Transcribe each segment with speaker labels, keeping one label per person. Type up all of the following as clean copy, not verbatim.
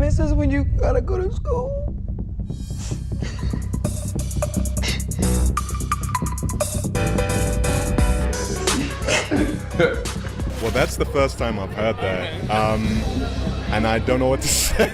Speaker 1: misses when you gotta go to school.
Speaker 2: Well, that's the first time I've heard that, and I don't know what to say.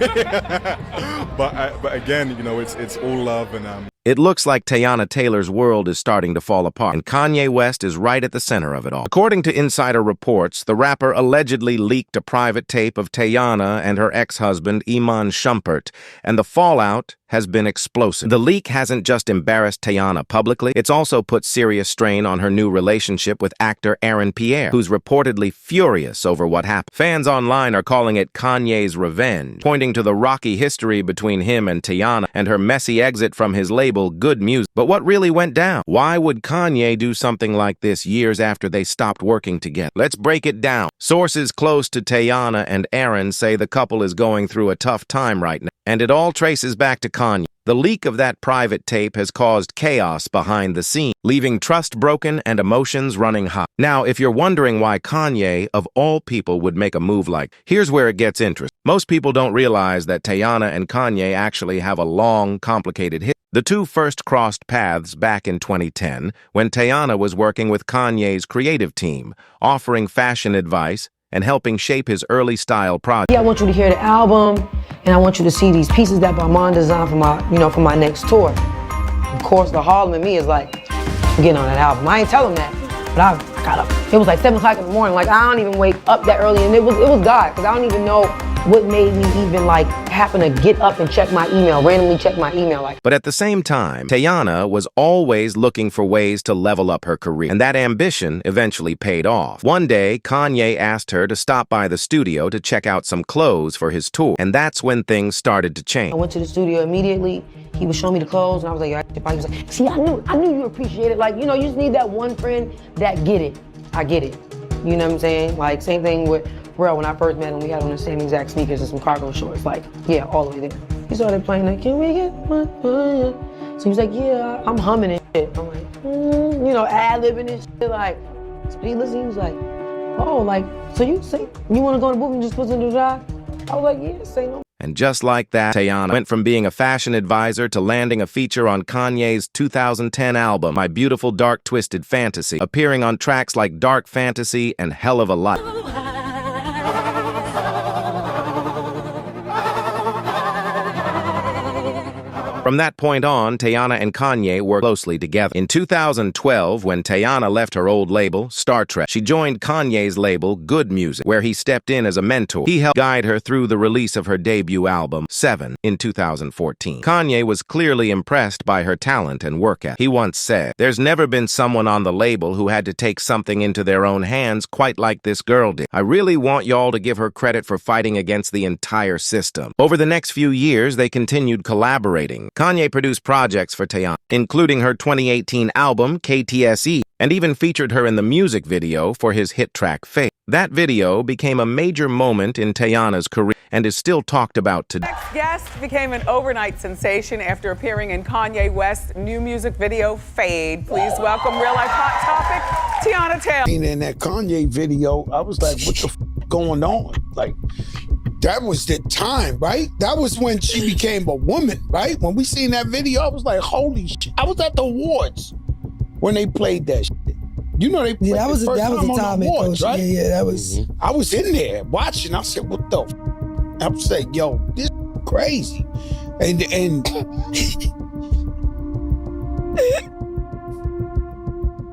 Speaker 2: but again, you know, it's all love, and
Speaker 3: It looks like Teyana Taylor's world is starting to fall apart, and Kanye West is right at the center of it all. According to insider reports, the rapper allegedly leaked a private tape of Teyana and her ex-husband, Iman Shumpert, and the fallout has been explosive. The leak hasn't just embarrassed Teyana publicly, it's also put serious strain on her new relationship with actor Pierre, who's reportedly furious over what happened. Fans online are calling it Kanye's revenge, pointing to the rocky history between him and Teyana and her messy exit from his label Good Music. But what really went down? Why would Kanye do something like this years after they stopped working together? Let's break it down. Sources close to Teyana and Aaron say the couple is going through a tough time right now, and it all traces back to Kanye. The leak of that private tape has caused chaos behind the scenes, leaving trust broken and emotions running high. Now, if you're wondering why Kanye, of all people, would make a move like, here's where it gets interesting. Most people don't realize that Teyana and Kanye actually have a long, complicated history. The two first crossed paths back in 2010, when Teyana was working with Kanye's creative team, offering fashion advice and helping shape his early style project.
Speaker 1: Yeah, I want you to hear the album, and I want you to see these pieces that Barman designed for my, for my next tour. Of course, the Harlem in me is like, I'm getting on that album. I ain't tell him that, but I got up. It was like 7 o'clock in the morning. Like, I don't even wake up that early, and it was God, because I don't even know what made me even like happen to get up and check my email, randomly check my email.
Speaker 3: But at the same time, Teyana was always looking for ways to level up her career, and that ambition eventually paid off. One day, Kanye asked her to stop by the studio to check out some clothes for his tour, and that's when things started to change.
Speaker 1: I went to the studio immediately. He was showing me the clothes, and I was like, he was like, see, I knew you appreciate it. Like, you just need that one friend that get it. I get it. You know what I'm saying? Like, same thing with Pharrell. When I first met him, we had on the same exact sneakers and some cargo shorts. Like, yeah, all the way there. He started playing that, can we get one? So he was like, yeah, I'm humming and shit. I'm like, ad-libbing and shit. Like, speedless. He was like, oh, like, so you want to go to the booth and just put in the drive? I was like, yeah, say no.
Speaker 3: And just like that, Teyana went from being a fashion advisor to landing a feature on Kanye's 2010 album, My Beautiful Dark Twisted Fantasy, appearing on tracks like Dark Fantasy and Hell of a Life. From that point on, Teyana and Kanye worked closely together. In 2012, when Teyana left her old label, Star Trek, she joined Kanye's label, Good Music, where he stepped in as a mentor. He helped guide her through the release of her debut album, 7, in 2014. Kanye was clearly impressed by her talent and work ethic. He once said, "There's never been someone on the label who had to take something into their own hands quite like this girl did. I really want y'all to give her credit for fighting against the entire system." Over the next few years, they continued collaborating. Kanye produced projects for Teyana, including her 2018 album, KTSE, and even featured her in the music video for his hit track, Fate. That video became a major moment in Teyana's career and is still talked about today.
Speaker 4: Next guest became an overnight sensation after appearing in Kanye West's new music video, Fade. Please welcome real-life hot topic, Teyana Taylor.
Speaker 5: In that Kanye video, I was like, what the f going on? Like, that was the time, right? That was when she became a woman, right? When we seen that video, I was like, holy shit. I was at the awards when they played that shit. They played
Speaker 1: that was
Speaker 5: the
Speaker 1: a
Speaker 5: first time on the awards, right?
Speaker 1: Yeah, that was.
Speaker 5: I was in there watching. I said, what the f? I was like, yo, this crazy. And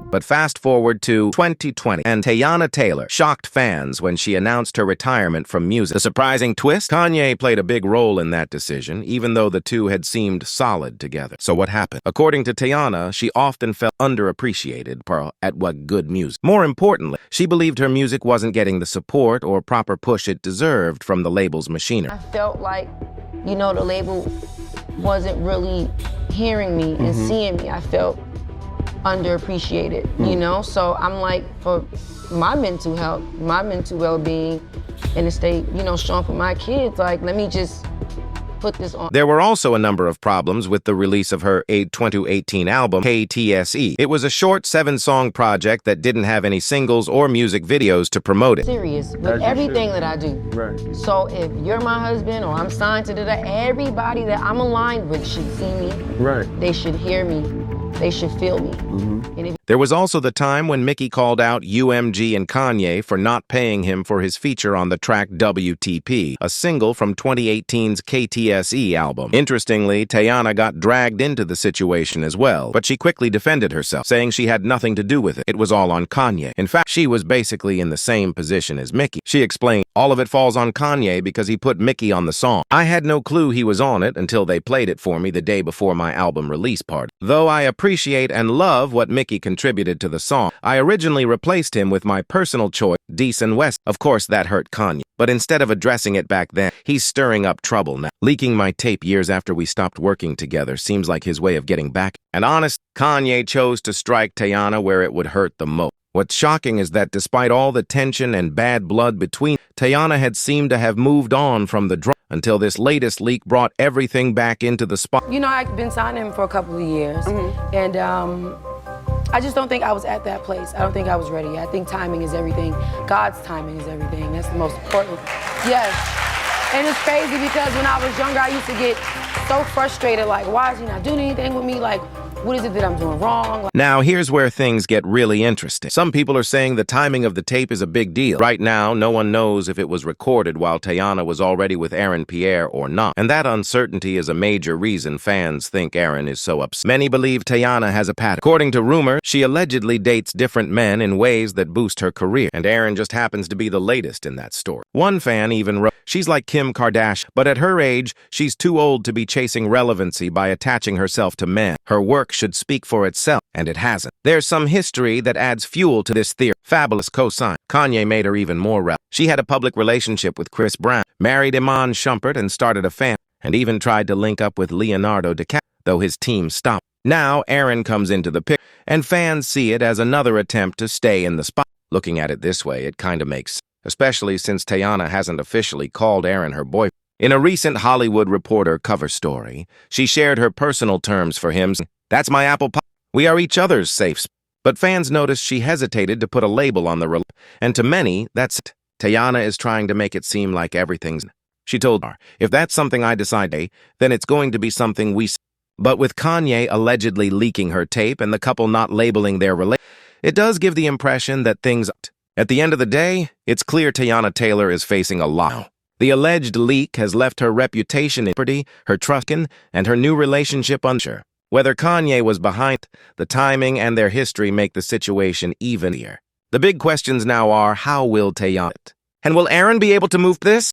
Speaker 3: But fast forward to 2020, and Teyana Taylor shocked fans when she announced her retirement from music. The surprising twist? Kanye played a big role in that decision, even though the two had seemed solid together. So what happened? According to Teyana, she often felt underappreciated at what good music. More importantly, she believed her music wasn't getting the support or proper push it deserved from the label's machinery.
Speaker 1: I felt like, the label wasn't really hearing me and seeing me. I felt underappreciated, So I'm like, for my mental health, my mental well-being, and to stay, strong for my kids, like, let me just put this on.
Speaker 3: There were also a number of problems with the release of her 2018 album, KTSE. It was a short 7-song project that didn't have any singles or music videos to promote it.
Speaker 1: Serious with everything that I do.
Speaker 6: Right.
Speaker 1: So if you're my husband or I'm signed to everybody that I'm aligned with should see me.
Speaker 6: Right.
Speaker 1: They should hear me. They should feel me. And if
Speaker 3: There was also the time when Mickey called out UMG and Kanye for not paying him for his feature on the track WTP, a single from 2018's KTSE album. Interestingly, Teyana got dragged into the situation as well, but she quickly defended herself, saying she had nothing to do with it. It was all on Kanye. In fact, she was basically in the same position as Mickey. She explained, all of it falls on Kanye because he put Mickey on the song. I had no clue he was on it until they played it for me the day before my album release party. Though I appreciate and love what Mickey contributed to the song, I originally replaced him with my personal choice, Deason West. Of course, that hurt Kanye. But instead of addressing it back then, he's stirring up trouble now. Leaking my tape years after we stopped working together seems like his way of getting back. And honest, Kanye chose to strike Teyana where it would hurt the most. What's shocking is that despite all the tension and bad blood between, Teyana had seemed to have moved on from the drama until this latest leak brought everything back into the spot.
Speaker 1: you know, I've been signing him for a couple of years, and I just don't think I was at that place. I don't think I was ready. I think timing is everything. God's timing is everything. That's the most important. Yes. And it's crazy because when I was younger, I used to get so frustrated, like, why is he not doing anything with me? Like, what is it that I'm doing wrong? Like,
Speaker 3: Now, here's where things get really interesting. Some people are saying the timing of the tape is a big deal. Right now, no one knows if it was recorded while Teyana was already with Pierre or not. And that uncertainty is a major reason fans think Aaron is so upset. Many believe Teyana has a pattern. According to rumor, she allegedly dates different men in ways that boost her career. And Aaron just happens to be the latest in that story. One fan even wrote, she's like Kim Kardashian, but at her age, she's too old to be chasing relevancy by attaching herself to men. Her work should speak for itself, and it hasn't. There's some history that adds fuel to this theory. Fabulous cosign. Kanye made her even more relevant. She had a public relationship with Chris Brown, married Iman Shumpert, and started a family, and even tried to link up with Leonardo DiCaprio, though his team stopped. Now, Aaron comes into the picture, and fans see it as another attempt to stay in the spot. Looking at it this way, it kind of makes sense, especially since Teyana hasn't officially called Aaron her boyfriend. In a recent Hollywood Reporter cover story, she shared her personal terms for him. That's my apple pie. We are each other's safe spot. But fans noticed she hesitated to put a label on the relationship. And to many, that's it. Teyana is trying to make it seem like everything's. She told her, if that's something I decide, then it's going to be something we. But with Kanye allegedly leaking her tape and the couple not labeling their relationship, it does give the impression that things. At the end of the day, it's clear Teyana Taylor is facing a lot. The alleged leak has left her reputation in jeopardy, her trust, and her new relationship unsure. Whether Kanye was behind, the timing and their history make the situation even easier. The big questions now are, how will Teyana? And will Aaron be able to move this?